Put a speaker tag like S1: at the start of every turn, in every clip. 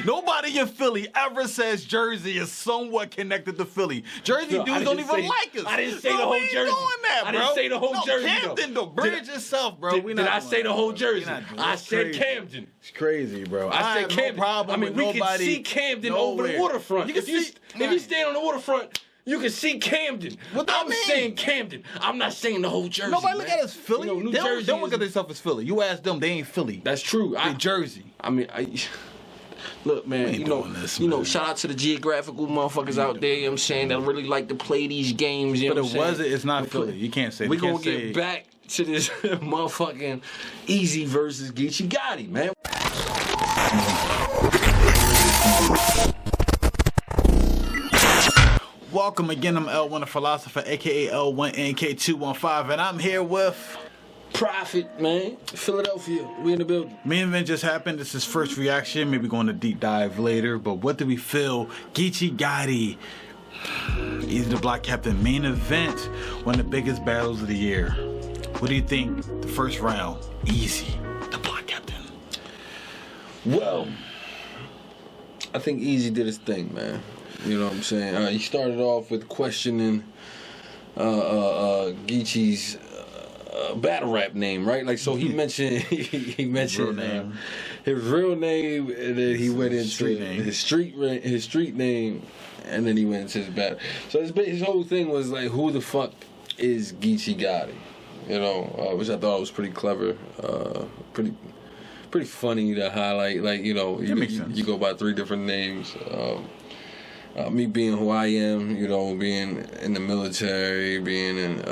S1: Nobody in Philly ever says Jersey is somewhat connected to Philly. Jersey dudes don't even like us.
S2: I didn't say the whole Jersey.
S1: Doing that, bro.
S2: I didn't say the whole Jersey.
S1: Camden, though. Bridge itself, bro.
S2: Did I say the whole Jersey? I said Camden.
S1: It's crazy, bro.
S2: I said Camden.
S1: No problem
S2: I mean, we can see Camden over the waterfront. If you stand on the waterfront, you can see Camden. I'm saying Camden. I'm not saying the whole Jersey.
S1: Nobody look at us Philly.
S2: New Jersey.
S1: They don't look at themselves as Philly. You ask them, they ain't Philly.
S2: That's true.
S1: They Jersey.
S2: I mean, look, man, you know, shout out to the geographical motherfuckers out there, you know what I'm saying, that really like to play these games, you know what I'm saying?
S1: It's not Philly. You can't say that.
S2: We're going to get back to this motherfucking Eazy versus Geechi Gotti, man.
S1: Welcome again, I'm L1, Philosopher, aka L1NK 215, and I'm here with
S2: Profit, man. Philadelphia, we in the building.
S1: Main event just happened. This is first reaction. Maybe going to deep dive later. But what do we feel? Geechi Gotti, Eazy the Block Captain. Main event, one of the biggest battles of the year. What do you think? The first round, Eazy the Block Captain.
S2: Well, I think Eazy did his thing, man. You know what I'm saying? He started off with questioning Geechi's battle rap name, right? Like, so he mentioned his real name, and then he went into his street name, and then he went into his battle. So his whole thing was like, who the fuck is Geechi Gotti? You know, which I thought was pretty clever, pretty funny to highlight. Like, you know, you go by 3 different names. Me being who I am, you know, being in the military, being in,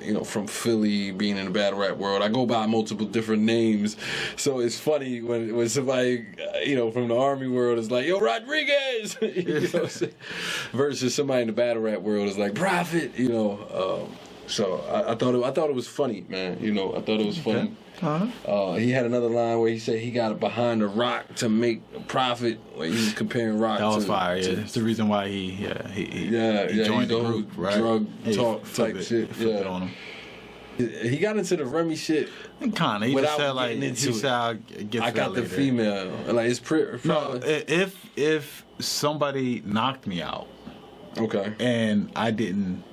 S2: you know, from Philly, being in the battle rap world, I go by multiple different names. So it's funny when somebody, you know, from the army world is like, yo, Rodriguez, you know what I'm saying? Versus somebody in the battle rap world is like, Prophet, you know. So I thought it was funny, man. You know, I thought it was funny. He had another line where he said he got it behind a rock to make a profit. Where he was comparing rock. That
S1: was fire. Yeah, it's the reason why he joined the group, right?
S2: Drug talk type shit. Yeah. On him. He got into the Remy shit.
S1: Kinda. He just said like,
S2: I got the female. Like it's pretty.
S1: No, if somebody knocked me out,
S2: okay,
S1: and I didn't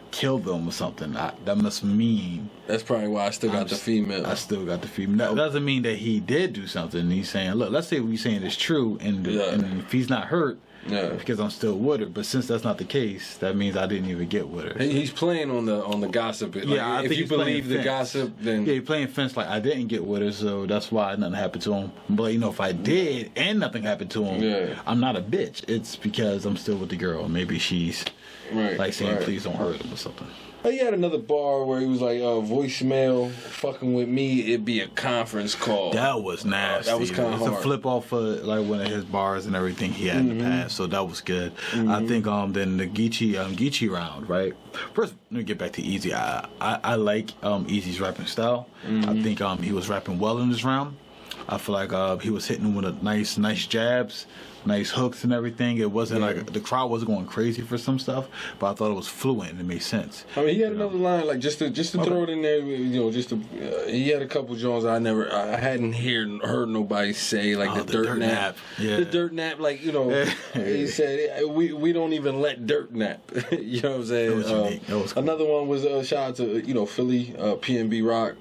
S1: kill them or something, that must mean
S2: that's probably why I still got the female.
S1: I still got the female. That doesn't mean that he did do something. He's saying, look, let's say what you're saying is true, and if he's not hurt, because I'm still with her. But since that's not the case, that means I didn't even get with her.
S2: He's playing on the gossip. Like,
S1: I think
S2: if you believe the gossip, then
S1: he's playing fence. Like, I didn't get with her, so that's why nothing happened to him. But you know, if I did and nothing happened to him, I'm not a bitch. It's because I'm still with the girl. Maybe she's like saying, please don't hurt him or something.
S2: He had another bar where he was like, voicemail, fucking with me, it'd be a conference call.
S1: That was nasty.
S2: That was kind of hard.
S1: It's a flip off of like one of his bars and everything he had in the past, so that was good. I think then the Geechi round, right? First, let me get back to Eazy. I like Eazy's rapping style. I think he was rapping well in this round. I feel like he was hitting with a nice jabs, nice hooks and everything. It wasn't like the crowd wasn't going crazy for some stuff, but I thought it was fluent and it made sense.
S2: I mean, he had another line like just to throw it in there, you know, he had a couple Jones I hadn't heard nobody say, like the dirt nap. The dirt nap, like, you know, he said we don't even let dirt nap. You know what I'm saying?
S1: That was cool.
S2: Another one was shout out to, you know, Philly, PNB Rock.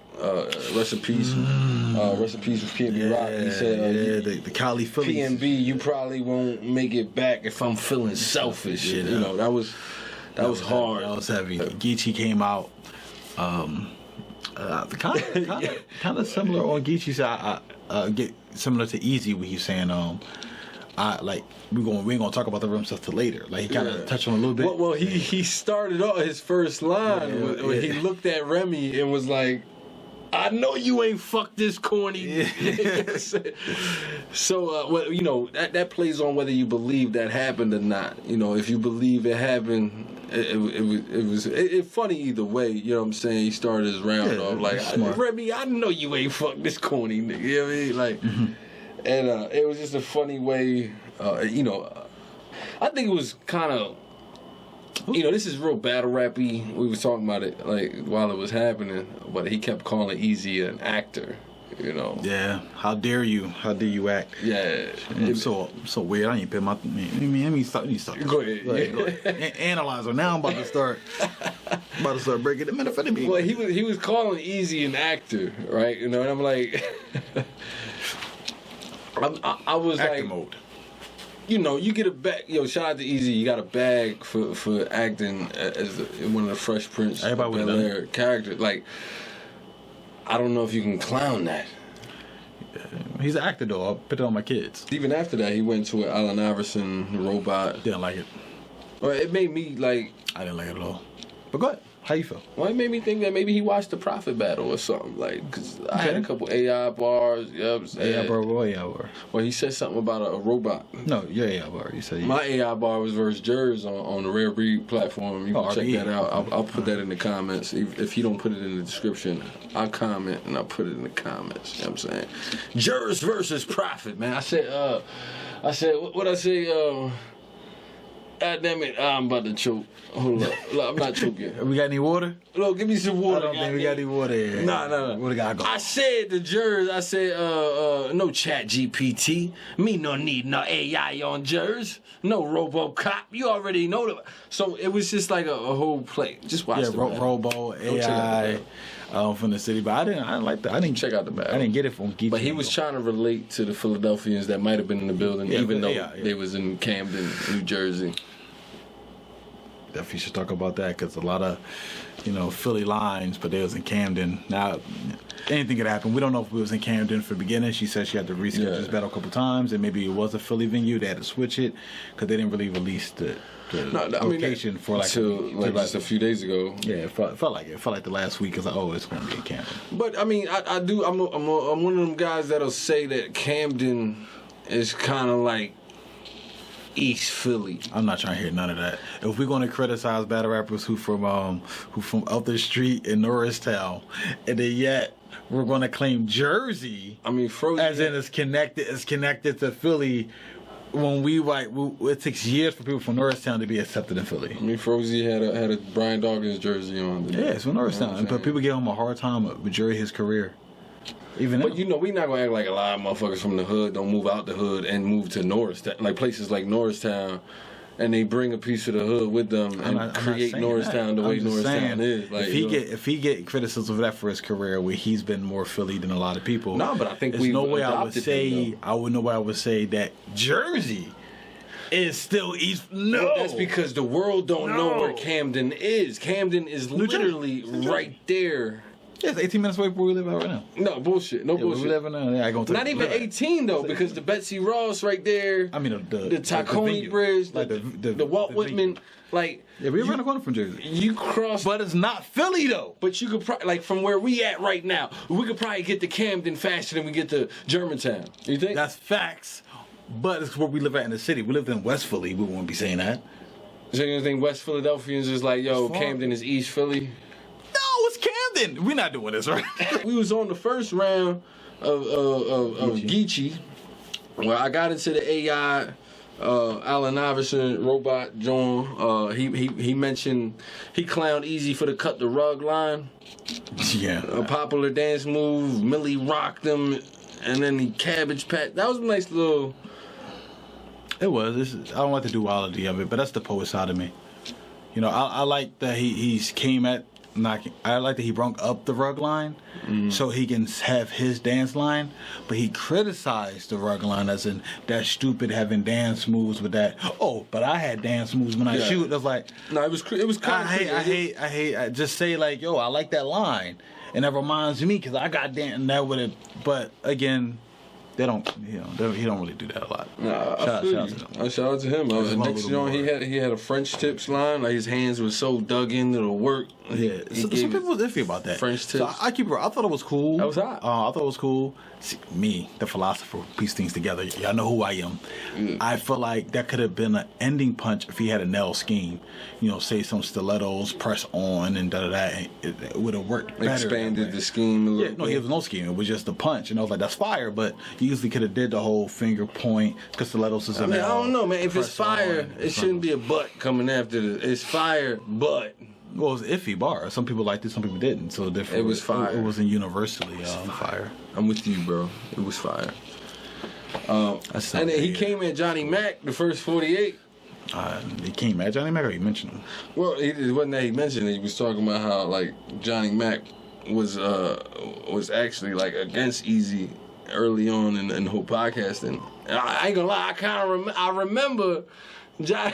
S2: Rest in peace. Rest in peace with PNB Rock. He said,
S1: the Cali Phillies.
S2: PNB, you probably won't make it back if I'm feeling selfish. You know, that was hard.
S1: That was heavy. Geechi came out, kind of similar on Geechi's side. Get similar to Eazy, what he's saying. We ain't gonna talk about the rim stuff till later. Like he kind of touched on a little bit.
S2: Well, he started off his first line when he looked at Remy and was like, I know you ain't fucked this corny. So, well, you know, that plays on whether you believe that happened or not. You know, if you believe it happened, it was funny either way. You know what I'm saying? He started his round off like, Remy, I know you ain't fucked this corny nigga. You know what I mean? Like, and it was just a funny way. You know, I think it was kind of. You know, this is real battle rappy. We was talking about it like while it was happening, but he kept calling Eazy an actor. you know.
S1: Yeah. How dare you? How dare you act?
S2: Yeah.
S1: It's so weird. I ain't put my. Let me start.
S2: Go ahead.
S1: Go ahead. Analyzer. Now I'm about to start breaking the methamphetamine.
S2: Well, he was calling Eazy an actor, right? You know, and I'm like, I was
S1: Actor
S2: like,
S1: mode.
S2: you know, you get a bag. Yo, shout out to Eazy. You got a bag for acting as one of the Fresh Prince of Bel-Air characters. Like, I don't know if you can clown that.
S1: He's an actor though. I'll put it on my kids.
S2: Even after that, he went to an Allen Iverson robot.
S1: Didn't like it.
S2: Well, it made me like.
S1: I didn't like it at all. But go ahead. How you feel?
S2: Well, it made me think that maybe he watched the Profit battle or something. Like, because I had a couple AI bars. You know what I'm saying?
S1: AI bar, what AI bar?
S2: Well, he said something about a robot.
S1: No, your AI bar. You said
S2: my AI bar was versus Jers on the Rare Breed platform. You can check that out. I'll put that in the comments. If you don't put it in the description, I'll comment and I'll put it in the comments. You know what I'm saying? Jers versus Profit, man. I said, what I say? God damn it, I'm about to choke. Hold up. Look, I'm not choking.
S1: We got any water?
S2: Look, give me some water.
S1: I don't think we got any water here.
S2: Nah.
S1: What do got go?
S2: I said to Jers, no chat GPT. Me no need no AI on Jers. No RoboCop. You already know that. So it was just like a whole play. Just watch the
S1: Robo, AI. From the city, but I didn't like that. I didn't
S2: check out the battle.
S1: I didn't get it from Geechi.
S2: But he was trying to relate to the Philadelphians that might have been in the building, even though they was in Camden, New Jersey.
S1: Definitely should talk about that because a lot of, Philly lines, but they was in Camden. Now, anything could happen. We don't know if we was in Camden for the beginning. She said she had to reschedule this battle a couple times, and maybe it was a Philly venue. They had to switch it because they didn't really release the location for
S2: just a few days ago.
S1: Yeah, it felt like it. It felt like the last week. It's like, it's going to be in Camden.
S2: But I mean, I do. I'm one of them guys that'll say that Camden is kind of like East Philly.
S1: I'm not trying to hear none of that. If we're going to criticize battle rappers who from up the street in Norristown, and then yet we're going to claim Jersey, as in it's connected to Philly. When it takes years for people from Norristown to be accepted in Philly.
S2: Frozy had a Brian Dawkins jersey on.
S1: Yeah, it's from Norristown, but people give him a hard time with his career. Even
S2: but we not gonna act like a lot of motherfuckers from the hood don't move out the hood and move to Norristown, like places like Norristown, and they bring a piece of the hood with them and create Norristown the way Norristown is. Like,
S1: if he get criticism of that for his career, where he's been more Philly than a lot of people.
S2: No, but I think
S1: there's no way I would say that Jersey is still East. No,
S2: well, that's because the world don't know where Camden is. Camden is literally right there.
S1: Yeah, it's 18 minutes away from where we live at right now.
S2: No bullshit. No bullshit.
S1: We live in I go
S2: not even 18 though, because the Betsy Ross right there.
S1: I mean the
S2: Tacony Bridge, like the Walt Whitman, like
S1: we around the corner from Jersey.
S2: You cross,
S1: but it's not Philly though.
S2: But you could probably from where we at right now, we could probably get to Camden faster than we get to Germantown. You think?
S1: That's facts. But it's where we live at in the city. We lived in West Philly. We wouldn't be saying that.
S2: So you think West Philadelphians is like, Camden is East Philly?
S1: No, it's Camden. We're not doing this, right?
S2: We was on the first round of Geechi, where I got into the AI Allen Iverson robot John. He mentioned he clowned Eazy for the cut the rug line.
S1: Yeah.
S2: A popular dance move. Millie rocked him, and then he cabbage patch. That was a nice little.
S1: It was. I don't like the duality of it, but that's the poet side of me. I like that he came at. I like that he brought up the rug line so he can have his dance line, but he criticized the rug line as in that stupid having dance moves with that. Oh, but I had dance moves when I shoot. It was like
S2: no, it was kind of.
S1: I hate. I just say like, yo, I like that line, and that reminds me because I got dance and that would have. But again. They don't, he don't really do that a lot.
S2: Nah, shout out to him. Next joint, he had a French tips line. Like his hands were so dug into the work.
S1: Yeah, some people was iffy about that.
S2: French tips.
S1: So I keep it. I thought it was cool.
S2: That was hot.
S1: I thought it was cool. See, me, the philosopher, piece things together. Y'all know who I am. I feel like that could have been an ending punch if he had a nail scheme. Say some stilettos, press on, and and it would have worked better.
S2: Expanded the scheme a little bit.
S1: No, he was no scheme. It was just a punch, and I was like, that's fire. But you easily could have did the whole finger point because stilettos is a nail.
S2: I don't know, man. If it's fire, it shouldn't be a butt coming after it. It's fire, but.
S1: Well, it was iffy bar. Some people liked it, some people didn't. So different.
S2: It was fire.
S1: It wasn't universly fire.
S2: I'm with you, bro. It was fire. And then he came at Johnny Mac, the first 48.
S1: He came at Johnny Mac, or you mentioned him?
S2: Well, it wasn't that he mentioned it. He was talking about how like Johnny Mac was actually like against Eazy early on in the whole podcasting. And I ain't gonna lie, I remember John,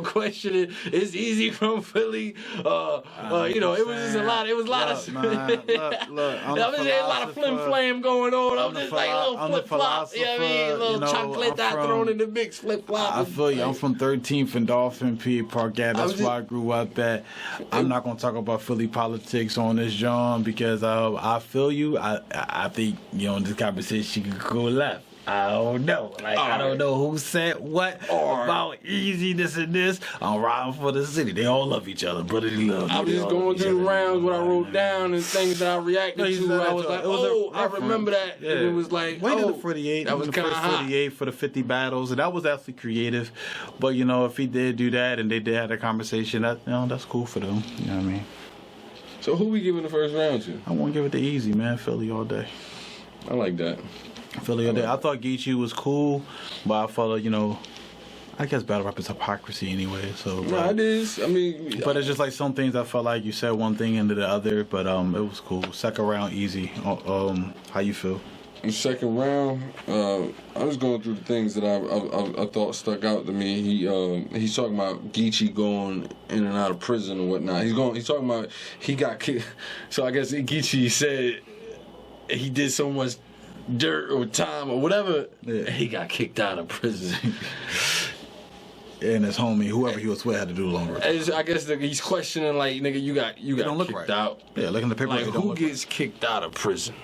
S2: questioning, is Eazy from Philly? It was just a lot. It was a lot of. There's a lot of flim flam going on. I'm just like a little flip flop. You know what I mean? A little chocolate thrown in the mix, flip flop.
S1: I feel you. I'm from 13th and Dolphin P. Parkett. That's where I grew up at. I'm not gonna talk about Philly politics on this, John, because I feel you. I think in this conversation you can go left. I don't know. I don't know who said what about Eazy, this and this. I'm riding for the city. They all love each other. Brotherly love.
S2: I was just going through the rounds, what I wrote down, and things that I reacted to. I was like, I remember that. Yeah. And it was like,
S1: the 48. That was the first 48 for the 50 battles, and that was actually creative. But, if he did do that and they did have a conversation, that's cool for them. You know what I mean?
S2: So who we giving the first round to?
S1: I want to give it to Eazy, man. Philly all day.
S2: I like that.
S1: Philly all day. I thought Geechi was cool, but I felt like, I guess battle rap is hypocrisy anyway. So
S2: it is. I mean,
S1: but it's just like some things I felt like you said one thing into the other, but it was cool. Second round, Eazy. How you feel?
S2: The second round, I was going through the things that I thought stuck out to me. He's talking about Geechi going in and out of prison and whatnot. He's talking about he got kicked. So I guess Geechi said he did so much dirt or time or whatever, he got kicked out of prison.
S1: And his homie, whoever he was with, had to do longer.
S2: I guess he's questioning, like, nigga, you got kicked out.
S1: Yeah, look in the paper.
S2: Like, who gets kicked out of prison?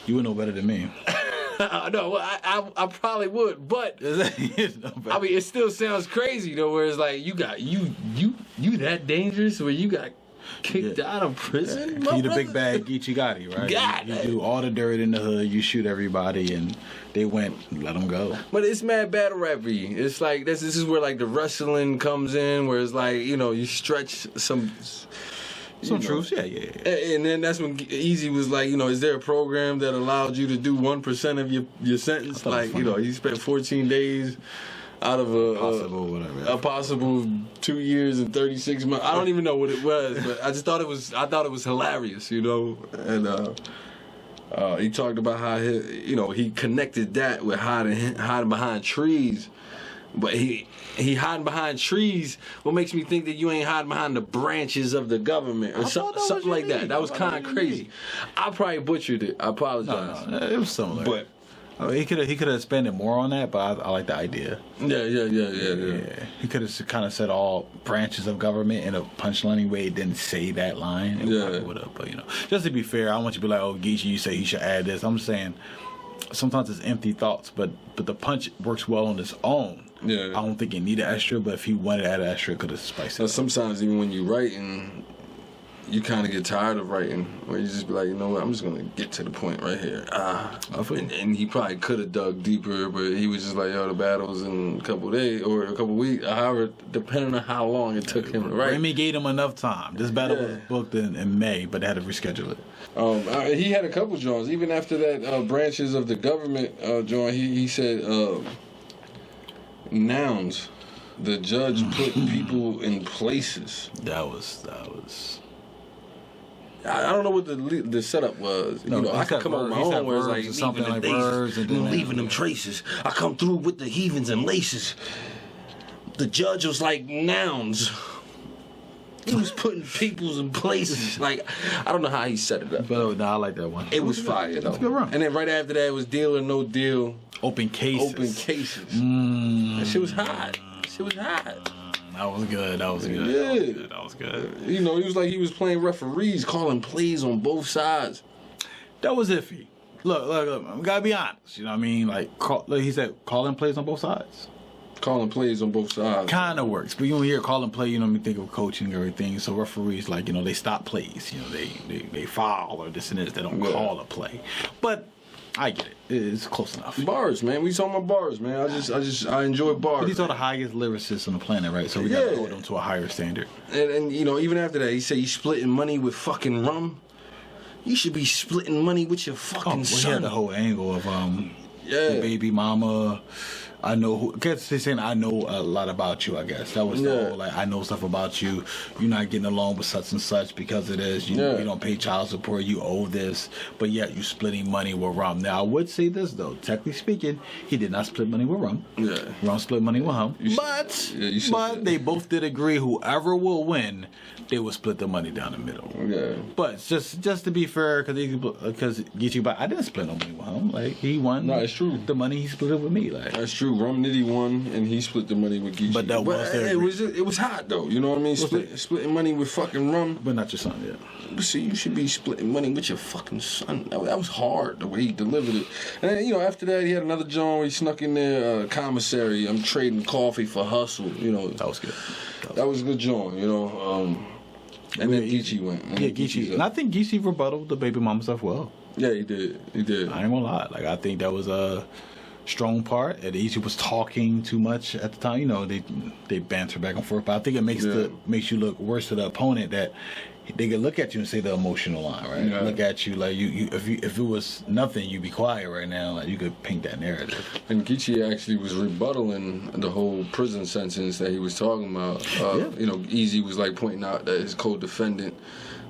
S1: You would know better than me.
S2: No, I probably would, but I mean, it still sounds crazy though. Where it's like you that dangerous where you got kicked out of prison?
S1: You the big bad Geechi Gotti, right? You do all the dirt in the hood, you shoot everybody, and they let them go.
S2: But it's mad battle rap-y. It's like, this is where like the wrestling comes in, where it's like, you stretch some
S1: truths, yeah.
S2: And then that's when Eazy was like, is there a program that allowed you to do 1% of your sentence? Like, you spent 14 days out of a possible 2 years and 36 months. I don't even know what it was, but I just thought it was hilarious, And he talked about how he connected that with hiding behind trees, but he hiding behind trees. What makes me think that you ain't hiding behind the branches of the government or something like that? That was kind of crazy. I probably butchered it. I apologize.
S1: No, it was similar,
S2: but.
S1: He could have expanded more on that, but I like the idea.
S2: Yeah.
S1: He could have kind of said all branches of government in a punchline way. It didn't say that line. It would have, but just to be fair, I don't want you to be like, Geechi, you say he should add this. I'm saying sometimes it's empty thoughts, but the punch works well on its own.
S2: Yeah.
S1: I don't think it needed extra, but if he wanted to add extra, it could have spiced it up.
S2: Sometimes even when you're writing, you kind of get tired of writing, where you just be like, you know what, I'm just gonna get to the point right here. And he probably could have dug deeper, but he was just like, the battle's in a couple days or a couple weeks, however, depending on how long it took him to write.
S1: Remy gave him enough time. This battle was booked in May, but they had to reschedule it.
S2: He had a couple joints. Even after that, branches of the government joint, he said nouns. The judge put people in places.
S1: That was.
S2: I don't know what the setup was. I could come up with my own where it's like
S1: something like verbs and
S2: leaving them traces. I come through with the heathens and laces. The judge was like nouns. He was putting peoples in places. Like, I don't know how he set it up.
S1: But I like that one.
S2: It was fire though.
S1: Good run.
S2: And then right after that it was deal or no deal.
S1: Open cases.
S2: That shit was hot.
S1: That was good.
S2: Yeah.
S1: That was good.
S2: He was like he was playing referees, calling plays on both sides.
S1: That was iffy. Look, we gotta be honest. You know what I mean? Like he said, calling plays on both sides.
S2: Calling plays on both sides.
S1: Kind of works, but you don't hear calling play. You think of coaching and everything. So referees, like they stop plays. They foul or this and this. They don't call a play. But I get it. It's close enough.
S2: Bars, man. We talking about bars, man. I enjoy bars.
S1: But these are the highest lyricists on the planet, right? So we gotta hold them to a higher standard.
S2: And you know, even after that, he said, "You splitting money with fucking rum. You should be splitting money with your fucking son."
S1: He had the whole angle of the baby mama. I know who. I guess they're saying I know a lot about you. I guess that was the whole, like, I know stuff about you. You're not getting along with such and such because of this. You don't pay child support. You owe this, but yet you splitting money with Rum. Now I would say this though, technically speaking, he did not split money with Rum. Yeah, Rum split money with him. But they both did agree whoever will win, they will split the money down the middle. Yeah. But just to be fair, because Geechi, but I didn't split no money with him. Like, he won.
S2: No, it's true.
S1: The money he split it with me. Like,
S2: that's true. Rum Nitty won, and he split the money with Geechi.
S1: But that was
S2: it was hot though. You know what I mean? Splitting money with fucking Rum.
S1: But not your son, yeah.
S2: But see, you should be splitting money with your fucking son. That was hard the way he delivered it. And then, you know, after that, he had another joint where he snuck in there, commissary. I'm trading coffee for hustle. You know,
S1: that was good.
S2: That was a good joint. You know. And then Geechi went.
S1: Yeah, Geechi. And I think Geechi rebutted the baby mama stuff well.
S2: Yeah, he did. I ain't
S1: gonna lie. Like, I think that was a strong part. And Eazy was talking too much at the time. You know, they banter back and forth. But I think it makes you look worse to the opponent that they could look at you and say the emotional line, right? Yeah. Look at you like if it was nothing, you'd be quiet right now. Like, you could paint that narrative.
S2: And Geechi actually was rebuttaling the whole prison sentence that he was talking about. You know, Eazy was like pointing out that his co-defendant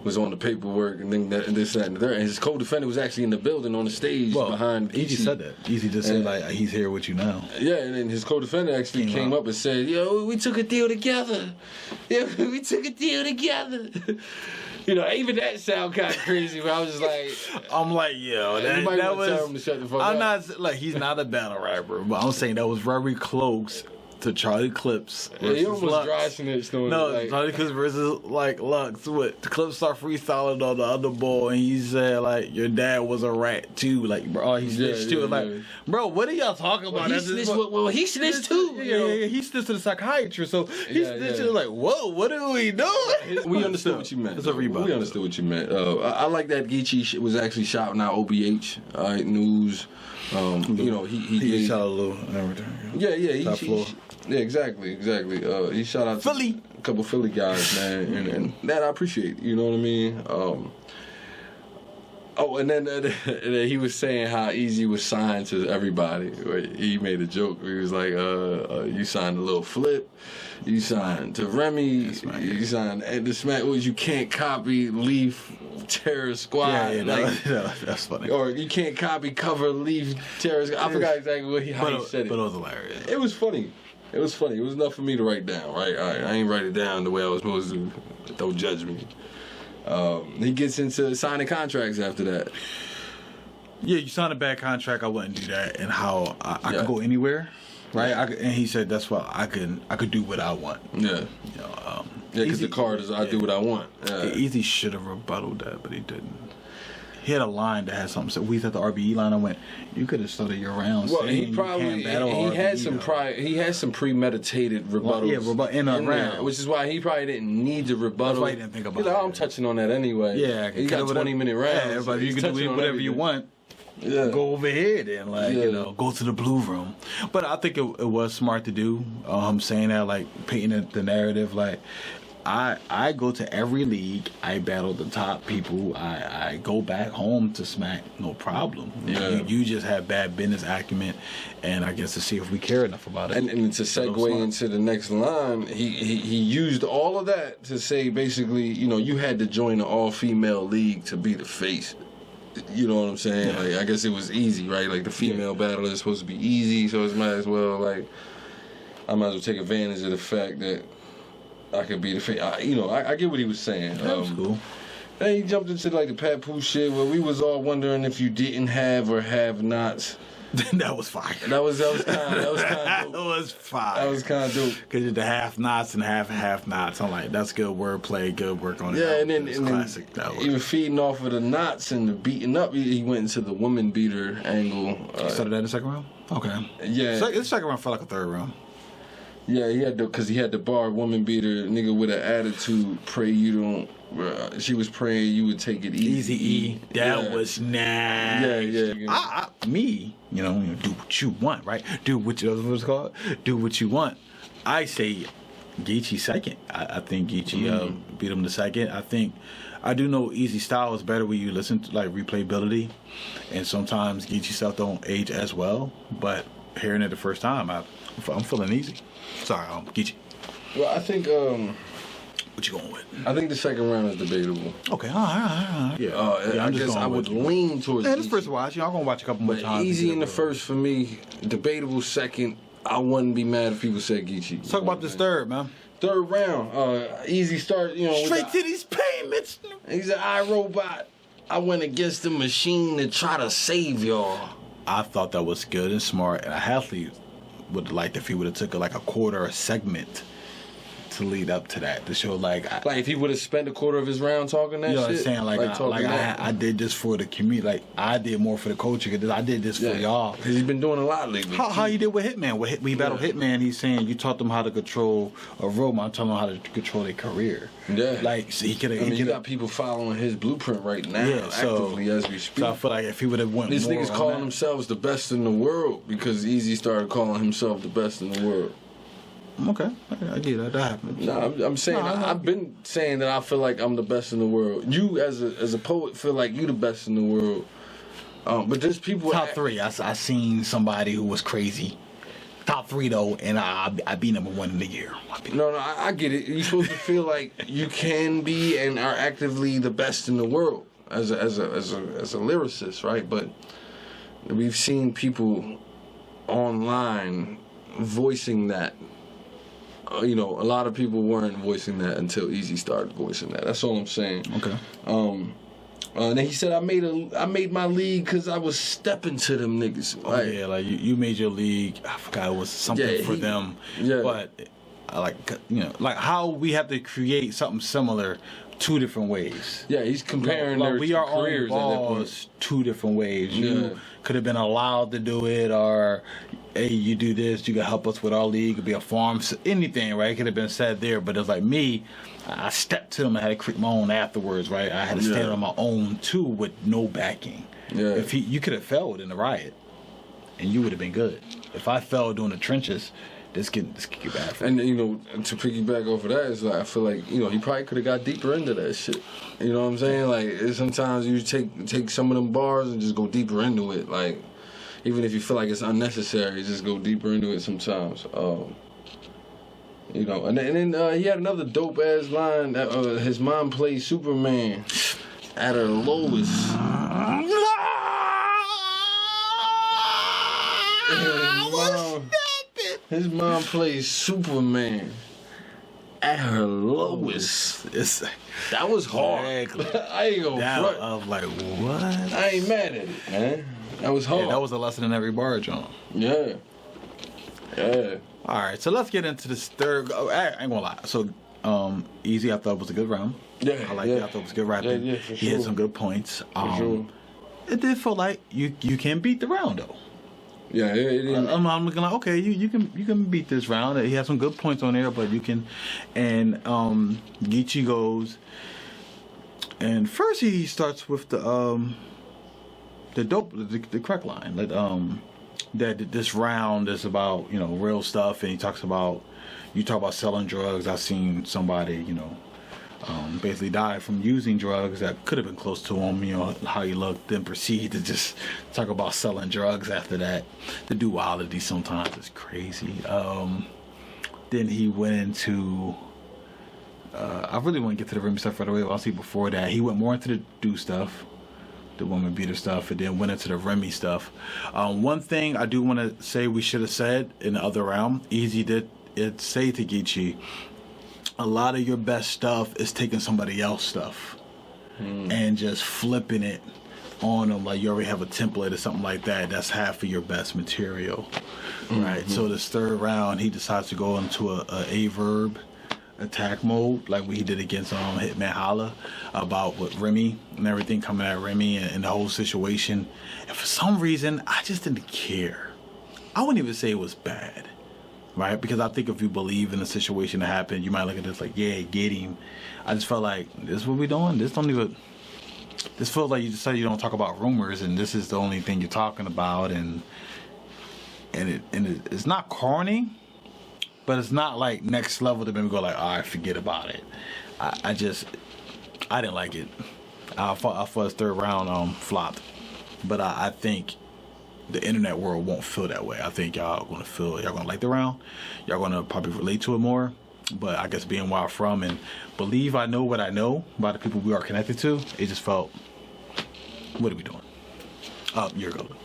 S2: was on the paperwork and then this, that, and the third. And his co-defendant was actually in the building on the stage behind Geechi.
S1: Eazy said that. Eazy just said, like, he's here with you now.
S2: Yeah, and then his co-defendant actually came up and said, "Yo, we took a deal together. Yeah, we took a deal together." You know, even that sound kind of crazy, but I was just like...
S1: I'm like, yo, that was... Tell him to shut the fuck up. Not, like, he's not a battle rapper, but I'm saying that was very close to Charlie Clips versus
S2: he almost
S1: Lux.
S2: dry snitched on
S1: No,
S2: like,
S1: Charlie Clips versus, like, Lux. What? The Clips start freestyling on the other ball, and he said, like, your dad was a rat, too. Like, bro, he snitched, too. Like, bro, what are y'all talking about?
S2: He snitched, too.
S1: Yeah, he snitched to the psychiatrist, so he snitched like, whoa, what are we doing?
S2: We understood what you meant. It's a rebound. We understood what you meant. I like that Geechi was actually shouting out OBH, news. You know, he
S1: shot a little and everything.
S2: Yeah, exactly. He shot out
S1: Philly,
S2: a couple Philly guys, man, and that I appreciate. You know what I mean? And then he was saying how Eazy was signed to everybody. He made a joke. He was like, "You signed a little Flip, you signed to Remy, you signed the Smack. You can't copy Leaf." Terror Squad,
S1: that's funny.
S2: Or you can't copy cover Leaf Terror Squad. I forgot exactly how he said it.
S1: But it was hilarious.
S2: It was funny. It was enough for me to write down. Right? I ain't write it down the way I was supposed to. Don't judge me. He gets into signing contracts after that.
S1: Yeah, you sign a bad contract. I wouldn't do that. And how I could go anywhere, right? And he said that's why I could do what I want.
S2: Yeah.
S1: You know,
S2: because the card is I do what I want.
S1: Eazy should have rebutted that, but he didn't. He had a line that had something. So we had the RBE line. I went, you could have started your round.
S2: Well, he probably he had some premeditated rebuttal.
S1: In a round,
S2: there, which is why he probably didn't need to rebuttal.
S1: That's why he didn't think about it.
S2: Like, I'm touching on that anyway.
S1: Yeah,
S2: he got 20-minute rounds.
S1: Yeah, everybody, you can do whatever you want. Yeah. Go over here then, you know, go to the blue room. But I think it was smart to do. Saying that, like, painting the narrative, like. I go to every league. I battle the top people. I go back home to Smack, no problem. Yeah. You just have bad business acumen, and I guess to see if we care enough about it.
S2: And to segue into the next line, he used all of that to say basically, you know, you had to join an all-female league to be the face. You know what I'm saying? Yeah. Like, I guess it was easy, right? Like, the female battle is supposed to be easy, so it might as well, like, I might as well take advantage of the fact that I could be the face. You know, I get what he was saying.
S1: That was cool.
S2: Then he jumped into like the Papoose shit where we was all wondering if you didn't have or have nots.
S1: That was fire.
S2: That was kind of dope.
S1: That was fire.
S2: That was kind of dope.
S1: Because you're the half knots and half knots. I'm like, that's good wordplay, good work on it.
S2: Yeah, and then classic. That even feeding off of the knots and the beating up, he went into the woman beater angle.
S1: You started that in the second round? Okay.
S2: Yeah.
S1: The second round felt like a third round.
S2: Yeah, he had because he had the bar, woman beater, nigga with an attitude. Pray you don't. She was praying you would take it easy.
S1: Easy. That was nice.
S2: Yeah.
S1: Me, you know, do what you want, right? Do what what's it called? Do what you want. I say Geechi second. I think Geechi beat him the second. I do know Eazy style is better when you listen to like replayability, and sometimes Geechi stuff don't age as well. But hearing it the first time, I'm feeling Eazy. Sorry, Geechi.
S2: Well, I think.
S1: What you going with?
S2: I think the second round is debatable.
S1: Okay, all right. Yeah,
S2: I guess I would lean towards.
S1: Yeah, this first watch. I'm gonna watch a couple more times.
S2: Eazy in the first for me. Debatable second. I wouldn't be mad if people said Geechi.
S1: Let's talk about this third, man.
S2: Third round. Eazy start.
S1: Straight to these payments.
S2: He's an iRobot. I went against the machine to try to save y'all.
S1: I thought that was good and smart, and I actually would have liked if he would have took a quarter a segment to lead up to that, to show like
S2: if he would have spent a quarter of his round talking that shit. You know what I'm saying?
S1: I did this for the community. Like I did more for the culture. Cause I did this for y'all.
S2: Cause he's been doing a lot lately.
S1: How he did with Hitman? When we battled Hitman, he's saying you taught them how to control a robot. I'm telling them how to control their career.
S2: Yeah.
S1: Like so he could have.
S2: You got people following his blueprint right now, actively as we speak.
S1: So I feel like if he would have went,
S2: these
S1: more
S2: niggas calling themselves the best in the world because Eazy started calling himself the best in the world.
S1: Okay, I get that. That happens.
S2: No, I'm saying I've been saying that I feel like I'm the best in the world. You, as a poet, feel like you the best in the world. But there's people
S1: top three. I seen somebody who was crazy. Top three though, and I be number one in the year.
S2: No, I get it. You're supposed to feel like you can be and are actively the best in the world as a lyricist, right? But we've seen people online voicing that. A lot of people weren't voicing that until Eazy started voicing that. That's all I'm saying.
S1: Okay.
S2: And then he said, I made my league because I was stepping to them niggas.
S1: Like you made your league. I forgot it was something for them. Yeah. But like how we have to create something similar two different ways.
S2: Yeah, he's comparing their
S1: we are
S2: careers
S1: on balls two different ways. You could have been allowed to do it, or hey, you do this, you can help us with our league, it could be a farm, anything, right? It could have been said there, but it's like me, I stepped to them, I had to create my own afterwards, right? I had to stand on my own too with no backing. Yeah. If you could have failed in the riot, and you would have been good. If I fell doing the trenches, this could get bad for me.
S2: And to piggyback off of that, it's like I feel like he probably could have got deeper into that shit. You know what I'm saying? Like sometimes you take some of them bars and just go deeper into it. Like even if you feel like it's unnecessary, just go deeper into it sometimes. And then he had another dope ass line that his mom played Superman at her lowest. His mom plays Superman at her lowest. That was hard. I ain't gonna front.
S1: I was like, what?
S2: I ain't mad at it, man. That was hard.
S1: Yeah, that was a lesson in every bar, John.
S2: Yeah.
S1: All right, so let's get into this third. I ain't gonna lie. So, Eazy, I thought was a good round.
S2: Yeah,
S1: I like it. I thought it was good rapping.
S2: Yeah, for sure.
S1: He had some good points.
S2: For sure.
S1: It did feel like you can beat the round though.
S2: Yeah,
S1: I'm looking like, okay, you can beat this round. He has some good points on there, but you can. And Geechi goes, and first he starts with the correct line that this round is about real stuff, and he talks about you talk about selling drugs. I've seen somebody basically died from using drugs that could have been close to him, how he looked, then proceed to just talk about selling drugs after that. The duality sometimes is crazy. Then he went into, I really want to get to the Remy stuff right away, but I'll see before that. He went more into the do stuff, the woman beater stuff, and then went into the Remy stuff. One thing I do want to say we should have said in the other round, Eazy did say to Geechi, a lot of your best stuff is taking somebody else's stuff and just flipping it on them like you already have a template or something like that. That's half of your best material, right? So this third round, he decides to go into a verb attack mode like we did against Hitman Holla about what Remy and everything coming at Remy and the whole situation. And for some reason, I just didn't care. I wouldn't even say it was bad. right? Because I think if you believe in the situation that happened, you might look at this like, yeah, get him. I just felt like, this is what we doing? This feels like you just said you don't talk about rumors, and this is the only thing you're talking about, and it's not corny, but it's not like next level to maybe go like, all right, forget about it. I didn't like it. I thought his third round flopped, but I think the internet world won't feel that way. I think y'all gonna like the round. Y'all gonna probably relate to it more. But I guess being where I'm from and believe I know what I know about the people we are connected to, it just felt, what are we doing? You're going.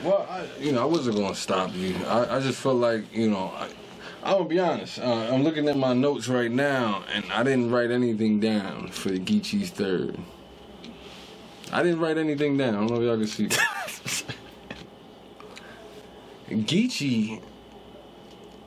S2: Well, I wasn't gonna stop you. I just felt like, I'm gonna be honest. I'm looking at my notes right now, and I didn't write anything down for Geechi's third. I didn't write anything down. I don't know if y'all can see. Geechi,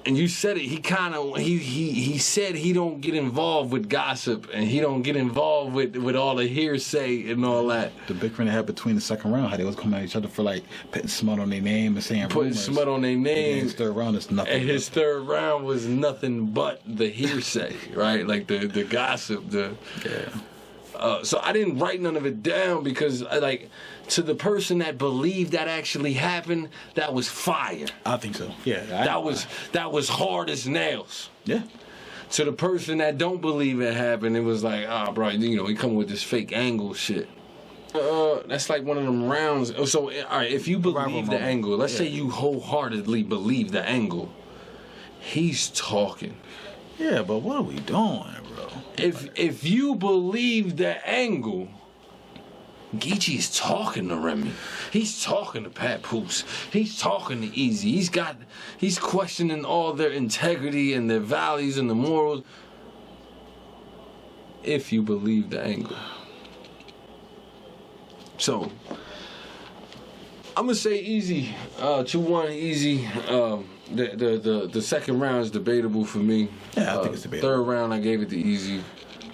S2: and you said it. He said he don't get involved with gossip, and he don't get involved with all the hearsay and all that.
S1: The big friend they had between the second round, how they was coming at each other for like putting smut on their name and saying
S2: putting
S1: rumors.
S2: Smut on their name.
S1: His third round is nothing.
S2: And his third round was nothing but the hearsay, right? Like the gossip, so I didn't write none of it down because, to the person that believed that actually happened, that was fire.
S1: I think so. Yeah.
S2: That was hard as nails.
S1: Yeah.
S2: To the person that don't believe it happened, it was like, bro, he come with this fake angle shit. That's like one of them rounds. So, all right, if you believe the angle, let's say you wholeheartedly believe the angle, he's talking.
S1: Yeah, but what are we doing, bro?
S2: If you believe the angle, Geechi's talking to Remy. He's talking to Papoose. He's talking to Eazy. He's questioning all their integrity and their values and the morals. If you believe the angle. So, I'm gonna say Eazy. 2-1 Eazy. The second round is debatable for me.
S1: Yeah, I think it's debatable.
S2: Third round I gave it to Eazy.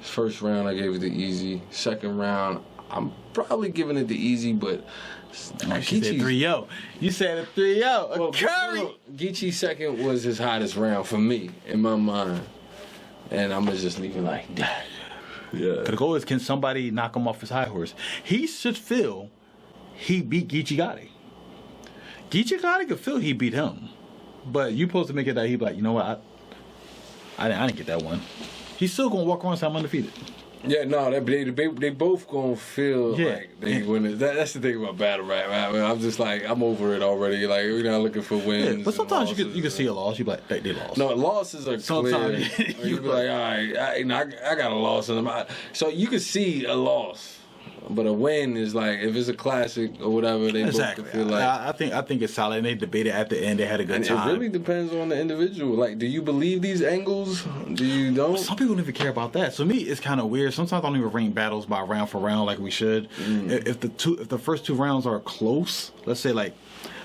S2: First round I gave it to Eazy. Second round I'm probably giving it to Eazy, but
S1: she said 3-0. You said a 3-0.
S2: Well,
S1: Curry.
S2: Geechi's second was his hottest round for me in my mind, and I'm gonna just leave it like that. Yeah.
S1: The goal is, can somebody knock him off his high horse? He should feel he beat Geechi Gotti. Geechi Gotti could feel he beat him. But you supposed to make it that he be like, you know what, I didn't get that one. He's still gonna walk around and say I'm undefeated.
S2: Yeah, no, they both gonna feel like they win. That's the thing about battle rap. I'm just like, I'm over it already. Like, we're not looking for wins.
S1: Yeah, but sometimes you can see a loss. You be like, they lost.
S2: No, losses are
S1: sometimes
S2: clear. You be like, all right, I got a loss in them. So you can see a loss. But a win is like, if it's a classic or whatever, they both can feel like.
S1: I think it's solid. And they debated at the end. They had a good time.
S2: It really depends on the individual. Like, do you believe these angles? Do you don't?
S1: Some people don't even care about that. So me, it's kind of weird. Sometimes I don't even rank battles by round for round like we should. If the first two rounds are close, let's say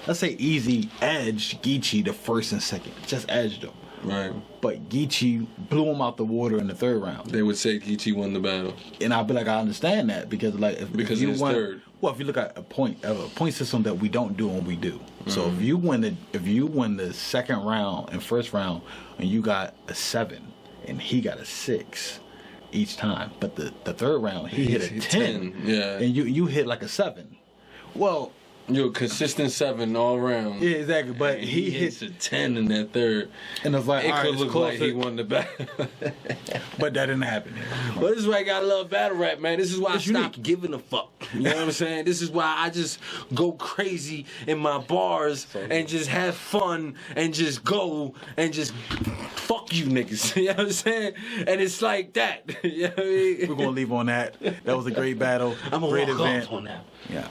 S1: Eazy edged Geechi the first and second, just edged them.
S2: Right.
S1: But Geechi blew him out the water in the third round.
S2: They would say Geechi won the battle.
S1: And I'd be like, I understand that because if you won,
S2: third.
S1: Well, if you look at a point system that we don't do and we do. So if you win the second round and first round and you got a 7 and he got a 6 each time, but the third round he hit a 10,
S2: yeah,
S1: and you hit like a 7. Well,
S2: you're a consistent 7 all around.
S1: Yeah, exactly. But he
S2: hits a 10 in that third.
S1: And it's like,
S2: it could look like he won the battle.
S1: But that didn't happen.
S2: But this is why I gotta love battle rap, man. This is why I stopped giving a fuck. You know what I'm saying? This is why I just go crazy in my bars and just have fun and just go and just fuck you niggas. You know what I'm saying? And it's like that. You know what I mean?
S1: We're gonna leave on that. That was a great battle.
S2: I'm gonna
S1: great
S2: walk
S1: event.
S2: off on that.
S1: Yeah.